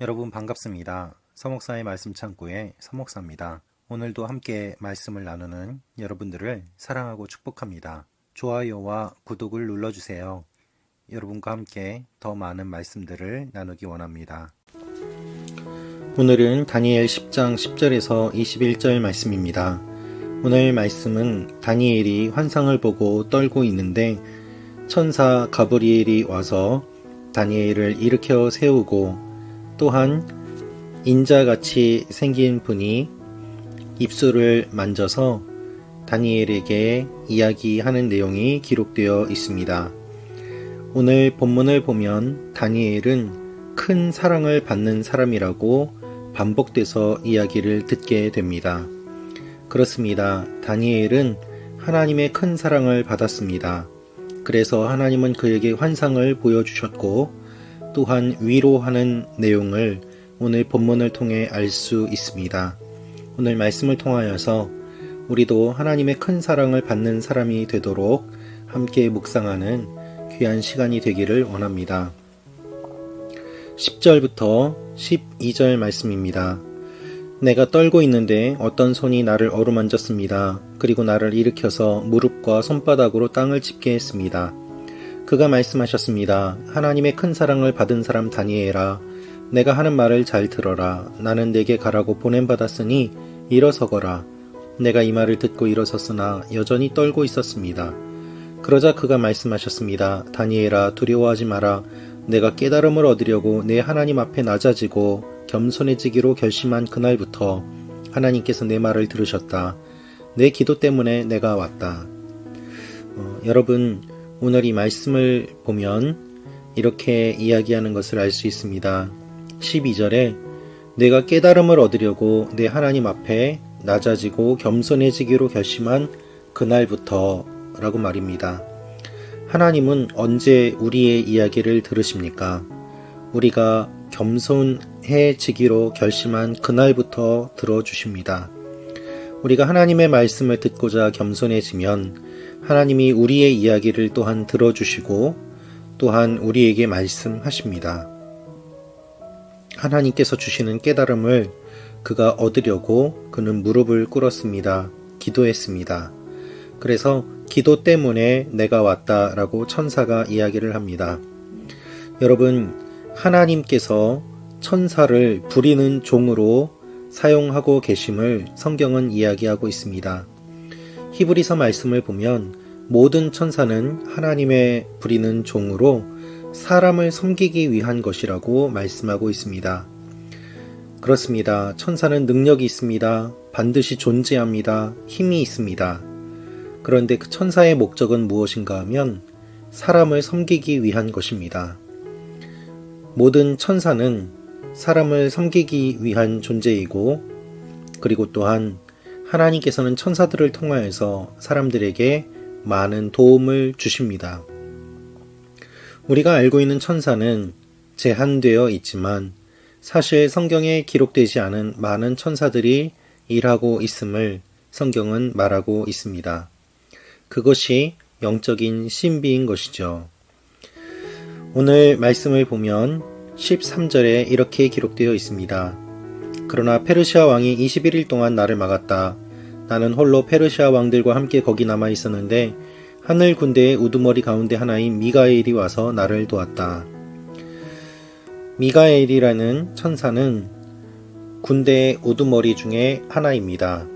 여러분 반갑습니다. 서목사의 말씀 창고의 서목사입니다. 오늘도 함께 말씀을 나누는 여러분들을 사랑하고 축복합니다. 좋아요와 구독을 눌러주세요. 여러분과 함께 더 많은 말씀들을 나누기 원합니다. 오늘은 다니엘 10장 10절에서 21절 말씀입니다. 오늘 말씀은 다니엘이 환상을 보고 떨고 있는데 천사 가브리엘이 와서 다니엘을 일으켜 세우고 또한 인자같이 생긴 분이 입술을 만져서 다니엘에게 이야기하는 내용이 기록되어 있습니다. 오늘 본문을 보면 다니엘은 큰 사랑을 받는 사람이라고 반복돼서 이야기를 듣게 됩니다. 그렇습니다. 다니엘은 하나님의 큰 사랑을 받았습니다. 그래서 하나님은 그에게 환상을 보여주셨고 또한 위로하는 내용을 오늘 본문을 통해 알 수 있습니다. 오늘 말씀을 통하여서 우리도 하나님의 큰 사랑을 받는 사람이 되도록 함께 묵상하는 귀한 시간이 되기를 원합니다. 10절부터 12절 말씀입니다. 내가 떨고 있는데 어떤 손이 나를 어루만졌습니다. 그리고 나를 일으켜서 무릎과 손바닥으로 땅을 짚게 했습니다. 그가 말씀하셨습니다. 하나님의 큰 사랑을 받은 사람 다니엘아, 내가 하는 말을 잘 들어라. 나는 내게 가라고 보냄받았으니 일어서거라. 내가 이 말을 듣고 일어섰으나 여전히 떨고 있었습니다. 그러자 그가 말씀하셨습니다. 다니엘아, 두려워하지 마라. 내가 깨달음을 얻으려고 내 하나님 앞에 낮아지고 겸손해지기로 결심한 그날부터 하나님께서 내 말을 들으셨다. 내 기도 때문에 내가 왔다. 여러분, 오늘 이 말씀을 보면 이렇게 이야기하는 것을 알 수 있습니다. 12절에 내가 깨달음을 얻으려고 내 하나님 앞에 낮아지고 겸손해지기로 결심한 그날부터 라고 말입니다. 하나님은 언제 우리의 이야기를 들으십니까? 우리가 겸손해지기로 결심한 그날부터 들어주십니다. 우리가 하나님의 말씀을 듣고자 겸손해지면 하나님이 우리의 이야기를 또한 들어주시고 또한 우리에게 말씀하십니다. 하나님께서 주시는 깨달음을 그가 얻으려고 그는 무릎을 꿇었습니다. 기도했습니다. 그래서 기도 때문에 내가 왔다라고 천사가 이야기를 합니다. 여러분, 하나님께서 천사를 부리는 종으로 사용하고 계심을 성경은 이야기하고 있습니다. 히브리서 말씀을 보면 모든 천사는 하나님의 부리는 종으로 사람을 섬기기 위한 것이라고 말씀하고 있습니다. 그렇습니다. 천사는 능력이 있습니다. 반드시 존재합니다. 힘이 있습니다. 그런데 그 천사의 목적은 무엇인가 하면 사람을 섬기기 위한 것입니다. 모든 천사는 사람을 섬기기 위한 존재이고 그리고 또한 하나님께서는 천사들을 통하여서 사람들에게 많은 도움을 주십니다. 우리가 알고 있는 천사는 제한되어 있지만 사실 성경에 기록되지 않은 많은 천사들이 일하고 있음을 성경은 말하고 있습니다. 그것이 영적인 신비인 것이죠. 오늘 말씀을 보면 13절에 이렇게 기록되어 있습니다. 그러나 페르시아 왕이 21일 동안 나를 막았다. 나는 홀로 페르시아 왕들과 함께 거기 남아 있었는데 하늘 군대의 우두머리 가운데 하나인 미가엘이 와서 나를 도왔다. 미가엘이라는 천사는 군대의 우두머리 중에 하나입니다.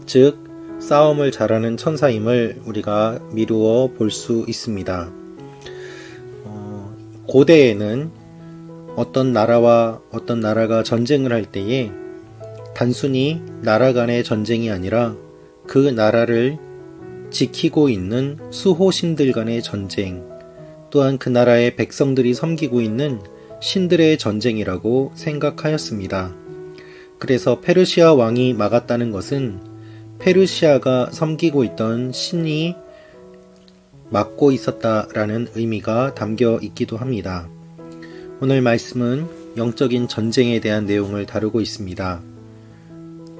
즉 싸움을 잘하는 천사임을 우리가 미루어 볼 수 있습니다. 고대에는 어떤 나라와 어떤 나라가 전쟁을 할 때에 단순히 나라 간의 전쟁이 아니라 그 나라를 지키고 있는 수호신들 간의 전쟁, 또한 그 나라의 백성들이 섬기고 있는 신들의 전쟁이라고 생각하였습니다. 그래서 페르시아 왕이 막았다는 것은 페르시아가 섬기고 있던 신이 막고 있었다라는 의미가 담겨 있기도 합니다. 오늘 말씀은 영적인 전쟁에 대한 내용을 다루고 있습니다.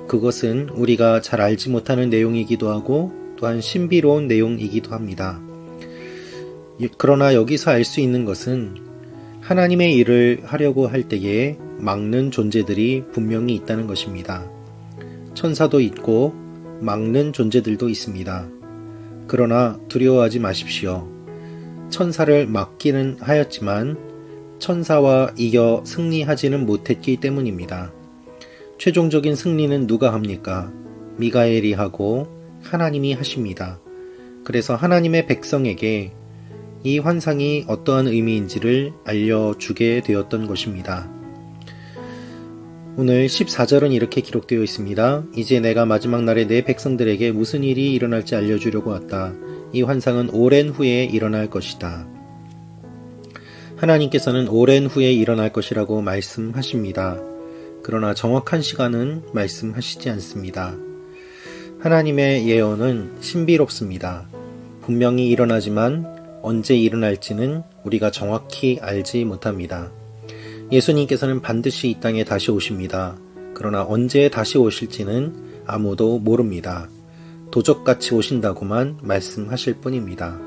그것은 우리가 잘 알지 못하는 내용이기도 하고 또한 신비로운 내용이기도 합니다. 그러나 여기서 알 수 있는 것은 하나님의 일을 하려고 할 때에 막는 존재들이 분명히 있다는 것입니다. 천사도 있고 막는 존재들도 있습니다. 그러나 두려워하지 마십시오. 천사를 막기는 하였지만 천사와 이겨 승리하지는 못했기 때문입니다. 최종적인 승리는 누가 합니까? 미가엘이 하고 하나님이 하십니다. 그래서 하나님의 백성에게 이 환상이 어떠한 의미인지를 알려주게 되었던 것입니다. 오늘 14절은 이렇게 기록되어 있습니다. 이제 내가 마지막 날에 내 백성들에게 무슨 일이 일어날지 알려주려고 왔다. 이 환상은 오랜 후에 일어날 것이다. 하나님께서는 오랜 후에 일어날 것이라고 말씀하십니다. 그러나 정확한 시간은 말씀하시지 않습니다. 하나님의 예언은 신비롭습니다. 분명히 일어나지만 언제 일어날지는 우리가 정확히 알지 못합니다. 예수님께서는 반드시 이 땅에 다시 오십니다. 그러나 언제 다시 오실지는 아무도 모릅니다. 도적같이 오신다고만 말씀하실 뿐입니다.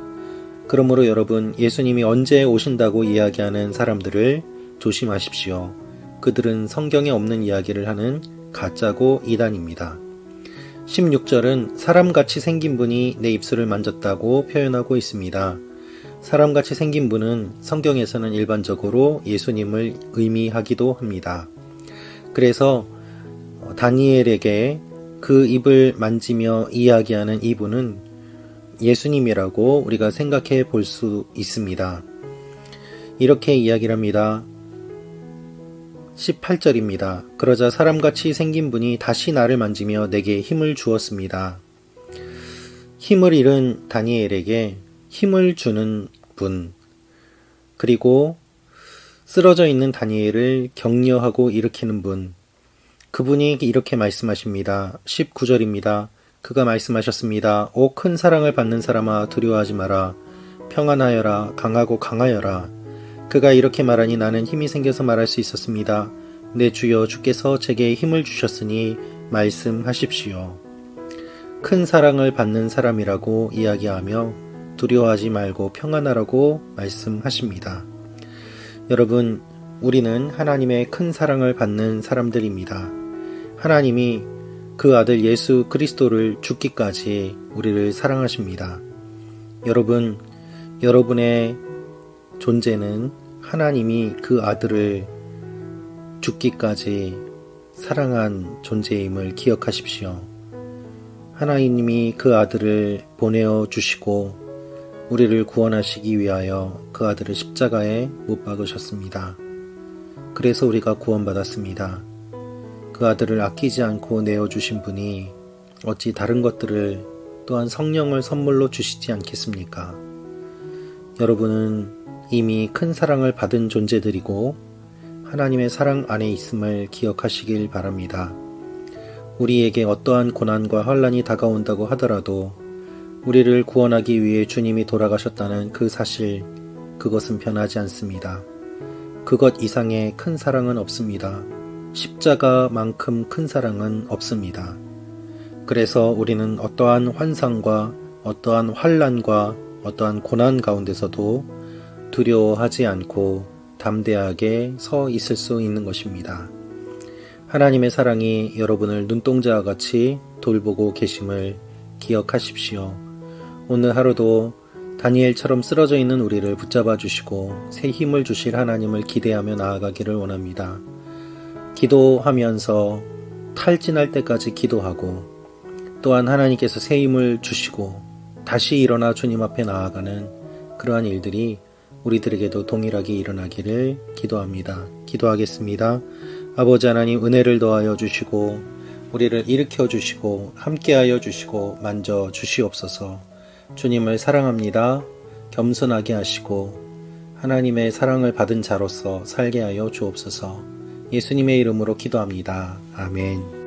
그러므로 여러분, 예수님이 언제 오신다고 이야기하는 사람들을 조심하십시오. 그들은 성경에 없는 이야기를 하는 가짜고 이단입니다. 16절은 사람같이 생긴 분이 내 입술을 만졌다고 표현하고 있습니다. 사람같이 생긴 분은 성경에서는 일반적으로 예수님을 의미하기도 합니다. 그래서 다니엘에게 그 입을 만지며 이야기하는 이분은 예수님이라고 우리가 생각해 볼 수 있습니다. 이렇게 이야기를 합니다. 18절입니다. 그러자 사람같이 생긴 분이 다시 나를 만지며 내게 힘을 주었습니다. 힘을 잃은 다니엘에게 힘을 주는 분, 그리고 쓰러져 있는 다니엘을 격려하고 일으키는 분, 그분이 이렇게 말씀하십니다. 19절입니다. 그가 말씀하셨습니다. 오 큰 사랑을 받는 사람아, 두려워하지 마라. 평안하여라. 강하고 강하여라. 그가 이렇게 말하니 나는 힘이 생겨서 말할 수 있었습니다. 내 주여, 주께서 제게 힘을 주셨으니 말씀하십시오. 큰 사랑을 받는 사람이라고 이야기하며 두려워하지 말고 평안하라고 말씀하십니다. 여러분, 우리는 하나님의 큰 사랑을 받는 사람들입니다. 하나님이 그 아들 예수 그리스도를 죽기까지 우리를 사랑하십니다. 여러분, 여러분의 존재는 하나님이 그 아들을 죽기까지 사랑한 존재임을 기억하십시오. 하나님이 그 아들을 보내어 주시고 우리를 구원하시기 위하여 그 아들을 십자가에 못 박으셨습니다. 그래서 우리가 구원받았습니다. 그 아들을 아끼지 않고 내어주신 분이 어찌 다른 것들을 또한 성령을 선물로 주시지 않겠습니까? 여러분은 이미 큰 사랑을 받은 존재들이고 하나님의 사랑 안에 있음을 기억하시길 바랍니다. 우리에게 어떠한 고난과 환난이 다가온다고 하더라도 우리를 구원하기 위해 주님이 돌아가셨다는 그 사실, 그것은 변하지 않습니다. 그것 이상의 큰 사랑은 없습니다. 십자가만큼 큰 사랑은 없습니다. 그래서 우리는 어떠한 환상과 어떠한 환난과 어떠한 고난 가운데서도 두려워하지 않고 담대하게 서 있을 수 있는 것입니다. 하나님의 사랑이 여러분을 눈동자와 같이 돌보고 계심을 기억하십시오. 오늘 하루도 다니엘처럼 쓰러져 있는 우리를 붙잡아 주시고 새 힘을 주실 하나님을 기대하며 나아가기를 원합니다. 기도하면서 탈진할 때까지 기도하고 또한 하나님께서 새 힘을 주시고 다시 일어나 주님 앞에 나아가는 그러한 일들이 우리들에게도 동일하게 일어나기를 기도합니다. 기도하겠습니다. 아버지 하나님, 은혜를 더하여 주시고 우리를 일으켜 주시고 함께하여 주시고 만져 주시옵소서. 주님을 사랑합니다. 겸손하게 하시고 하나님의 사랑을 받은 자로서 살게 하여 주옵소서. 예수님의 이름으로 기도합니다. 아멘.